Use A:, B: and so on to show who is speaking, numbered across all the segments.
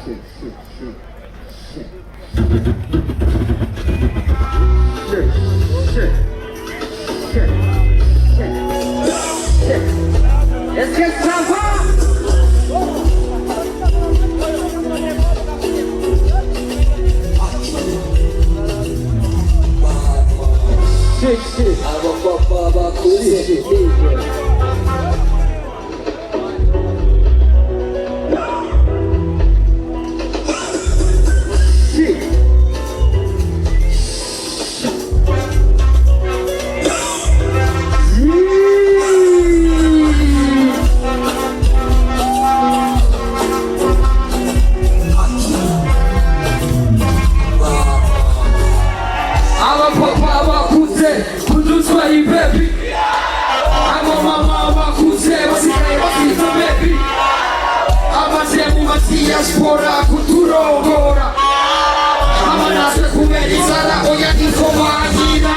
A: Let's get some fun. Shit. Diaspora kuturongora amanase kumerizana oya nikomanina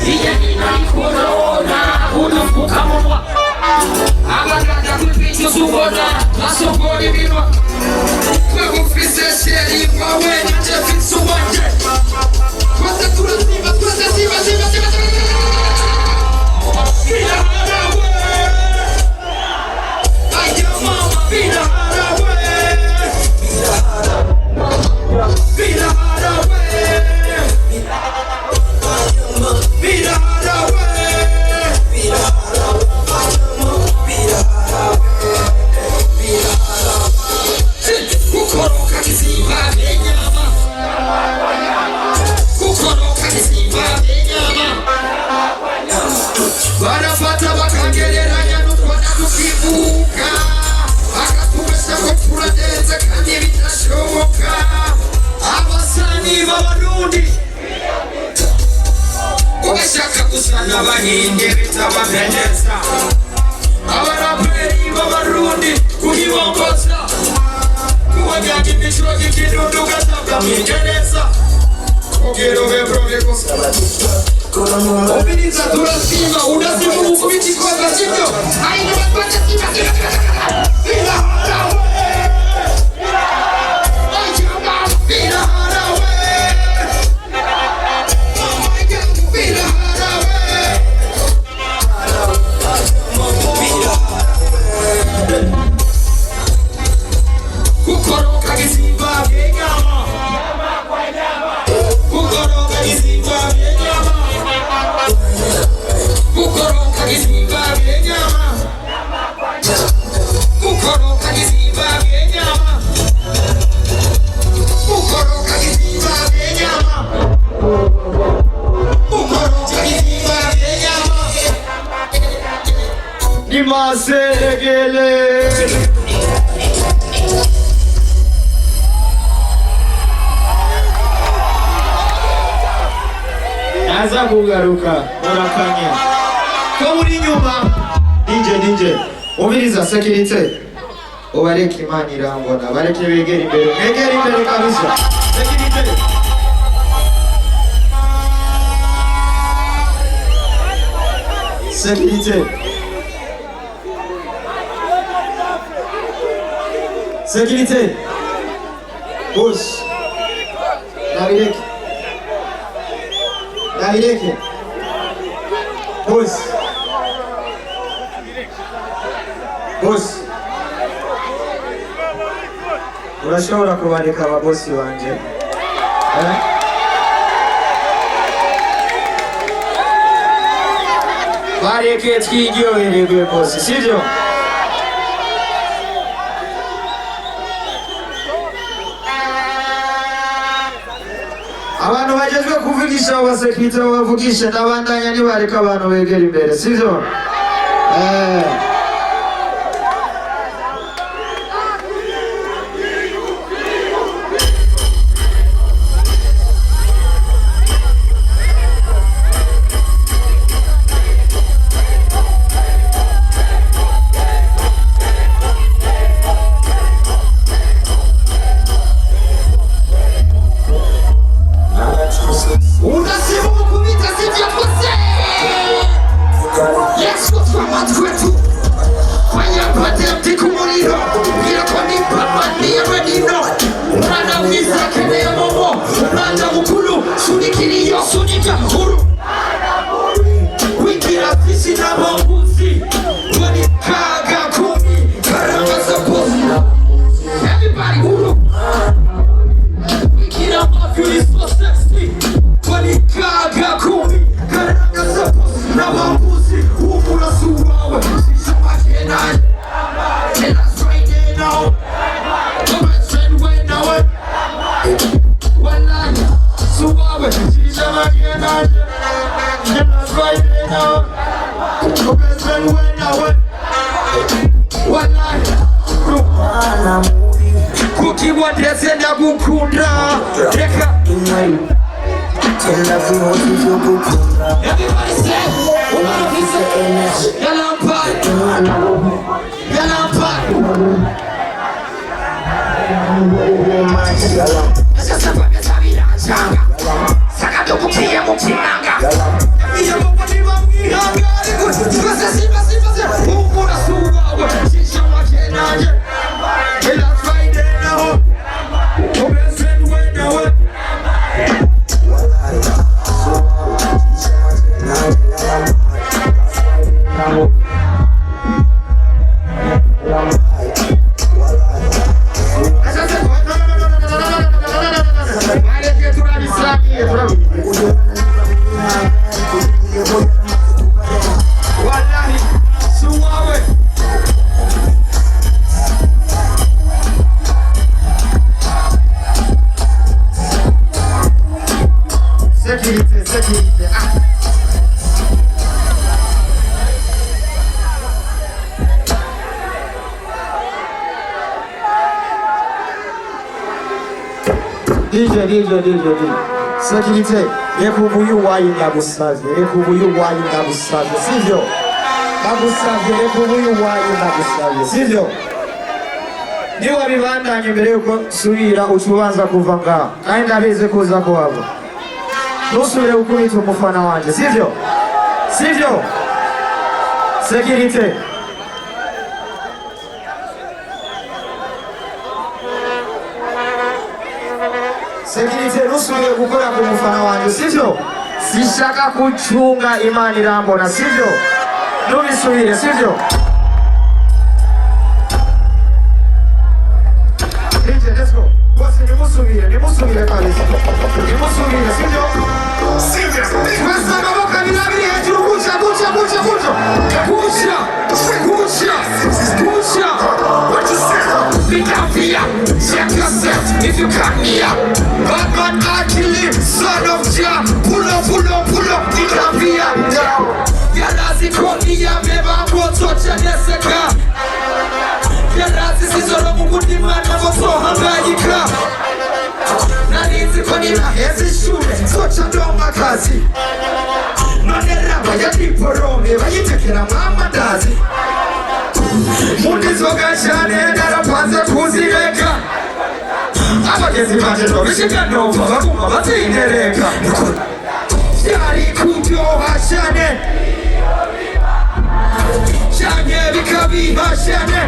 A: iya nina korona unafukamunwa abaganga kw'ibicu zubona nasogora ibinwa twagufise sheri wawe nanje mfise uwanje twese turasiba barafata bakangereranya n'utwana tukivuka bakatubesha ko turadenze kandi bidashoboka abasani b'abarundi ubashaka gusa n'abahinde bitabamenyeza abaraperi b'abarundi kuhibongoza kubajyana imishuro y'ikirundi ugasabwa mwingereza kugira ube promeko Obedienza turasiba unasiba ukubiti kwa sivyo haina mapata siba bila harawe ajama bila harawe mama yangu bila harawe kukoroka kisimba kenyama kukoroka kisimba kenyama kukoroka kisimba kenyama kukoroka kisimba kenyama kukoroka kisimba kenyama kukoroka kisimba kenyama ni maseregele aza kugaruka murakanya ko muri nyuma DJ ubiriza security ubareke imana irangona bareke begera imbere kabisa security push Naireke Boss urashobora kubareka ababosi banje bareke twiryohererwe bosi sivyo abantu bagezwe kuvugisha abasekirite bavugisha n'abandanya nibareka abantu begera imbere sivyo Unasibu kubita sivyo kose Yesu kwa matu wetu huru wigira fisi n'abambuzi barikaga kumi karanga saposi everybody huru wigira mafili so sexy barikaga kumi karanga saposi n'abambuzi umura suwawe sishamakena and that's right there now my best friend went away wallahi suwawe sishamakena and that's right there now my best friend went away wallahi kukiwa ndesenda gukunda reka everybody say DJ. Sécurité, rekubuyu wayinga busavye, sivyo? Bagusavye, rekubuyu wayinga busavye, sivyo? Niba bibandanye mbere yuko subira ucubanza kuva ngaha, kandi ndabizi kuza kuhava. Ntusubire gukubita umufana wanje, sivyo? Sécurité. Sécurité ntusubire gukora ku mufana wanje, sivyo? Sishaka kucunga Imana irambona, sivyo? Nubisubire, sivyo? DJ, let's go. Bose nimusubire kabisa. Nimusubire, sivyo? Twese amaboko abiri hejuru, gutya. Be fear, check yourself if you come here. Batman Achille, son of Jah. Pull up, be fear. Yalazi konia meva moto chaneseka. Yalazi sizolo mugudi mana moto hangayika. Nanizi konina hezi shule, socha ndonga kazi. Maneraba ya diporome, vayitekera mama dazi. Mundizoga cyane narapanze kuzireka. Abagezi banje ndobishika ndumva baguma bazintereka. Byari kuryoha cyane, cyane bikabiha cyane.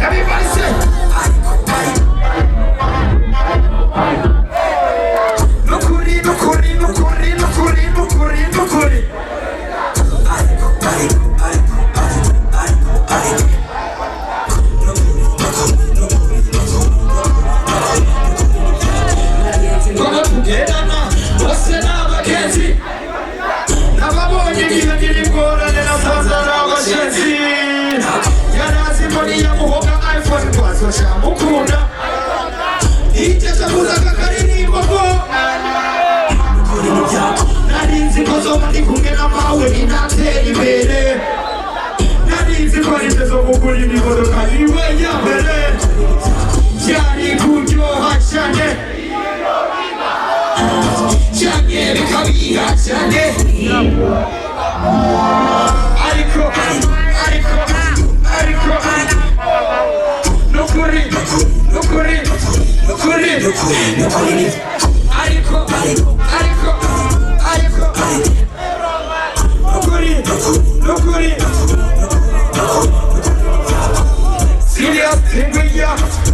A: Everybody say nukuri.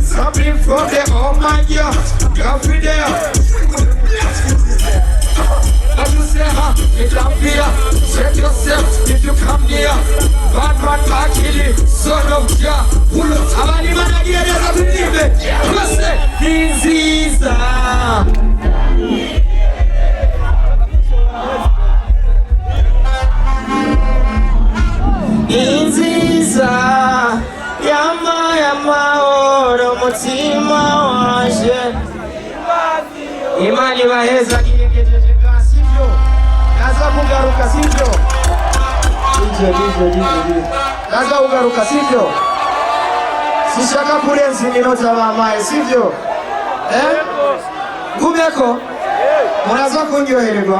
A: Something from the Almighty, God for there. nziza inziza y'amahoro umutima waje Imana ibaheza kirengejeje bwa sivyo naza kugaruka sivyo naza kugaruka sivyo sishaka kurenza iminota bamaye sivyo kumeko muraza kunyohererwa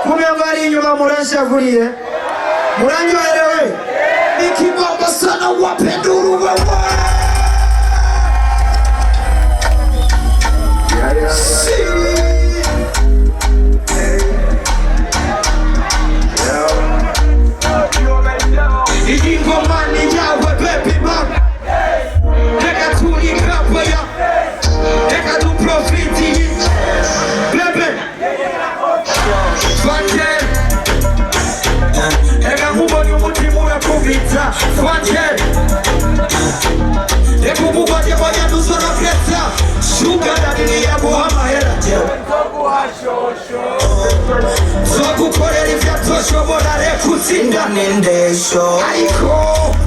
A: kumeko ari inyuma murashavuriye muranyoherewe nikibamba sana wapenduru wewe ingomani yawe baby mom reka turikapa ya reka duprofiti bebe fanje reka nkubonye umutima urakubita fanje reka umugwaje moya dusora pesa shuga dadini yaguha amahera zogukorera ivyatoshobora reka utsindane ndesho ariko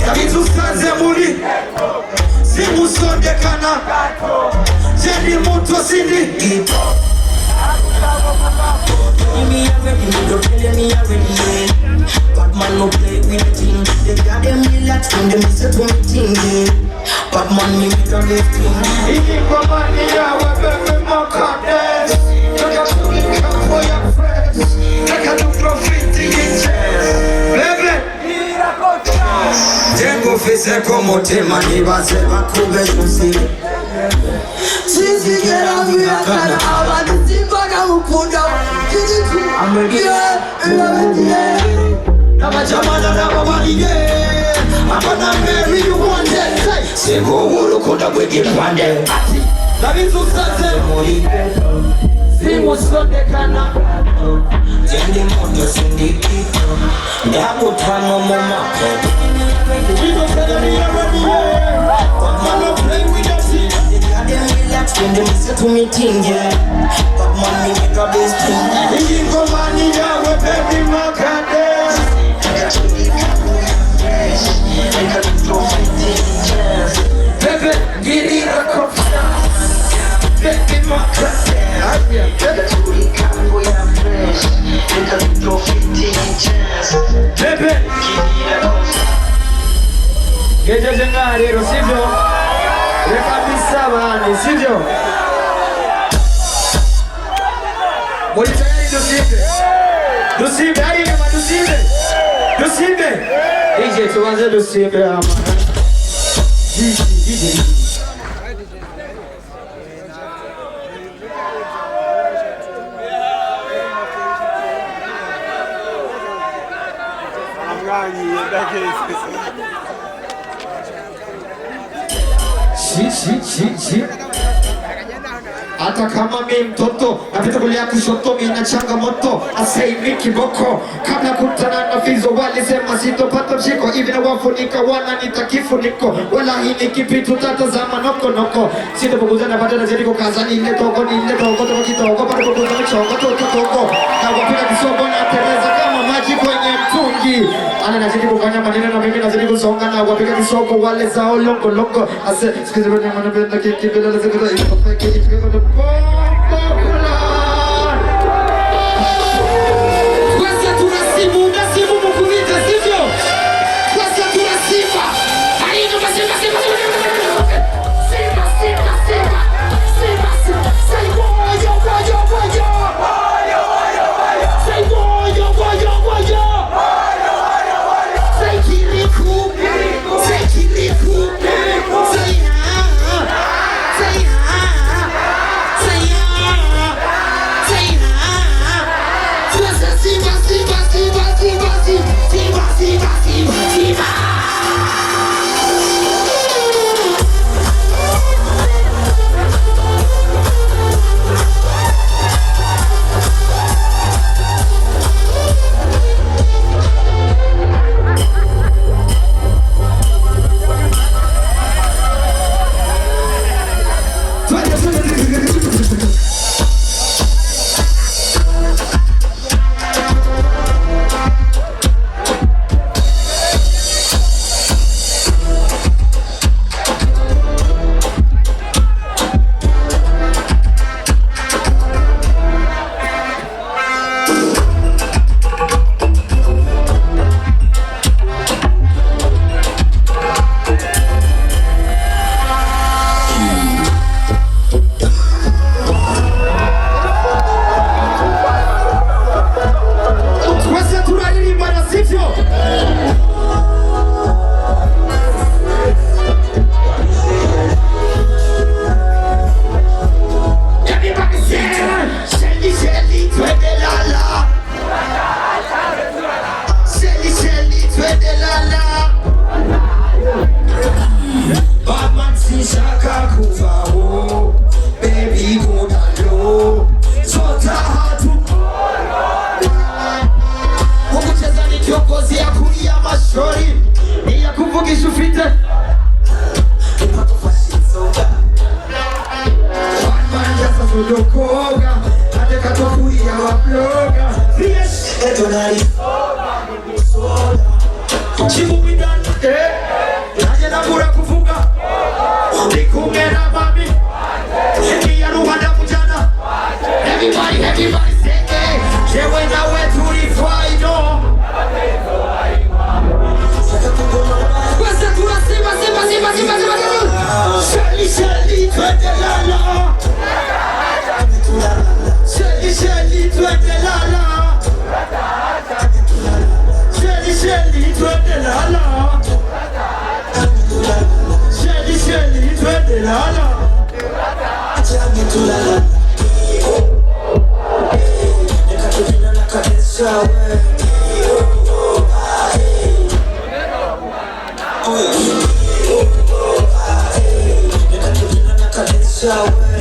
A: yabize usanze muri simusondekana jendi muto sindi gito me already, me don't tell me already, yeah. But man no play with the thing. They got them relaxed when them listen to me thinking. But man me with the left thing. If you come on the hour, baby, more content. You got to look out for your friends. I got to profit in baby. Tengo fise como tema ni base bakube yusi. Sisi get out we are kind of out the simba na ukunda. I'm ready. Yeah. Nama jamana na mawali yeah. I'm gonna marry you one day. Say go ulu kuda wege pande. Labizu sase mori. Simu sonde kana. Jendi moto sindi. Damu tano mama. We don't tell me already yeah. But man don't play with us. When they listen to me ting, yeah. But money make a best thing. You go money down with baby Macadam. Baby, get it a cup. Baby Macadam. Baby, get a zengarero, sivyo? Rekabisa bani, sivyo? Muli tayari dusimbe? Dusimbe, hadi kama dusimbe? Dusimbe? DJ, tuanze dusimbe ama. DJ. Si. Hata kama mi mtoto napita kulia kushoto mina changamoto asei mi kiboko kabla kutana na fizo walisema sitopata mshiko hivi na wafunika wana nitakifuniko wala hii ni kipi tutatazama noko sitopuguza na badala ziriko kazani ile togo togo kitogo bado kuguza mchongo togo na wapika kisogo na tereza kama maji kwenye mtungi ana nazidi kufanya maneno na mimi nazidi kusonga na wapika kisogo wale zao longo ase sikizi bwana manapenda kipela zikuza ikopeke itukeko kubaho baby godalo sota hatu kukucheza ni kiongozi ya kulia mashori ni ya kuvugisha ufite ipato fashizoga one man jasa sudokoga hade katokulia wa bloga yes eto nari chimu widan naje nabura kufuga nikumwe na mami Emi ya Rwanda mujana Everybody sing it Jewe na wetu ni final Kwese tunasema Shali twende lala Shali twende lala Shali twende lala Shali twende lala Tulala Nikatujina na kabisa we Nikatujina na kabisa we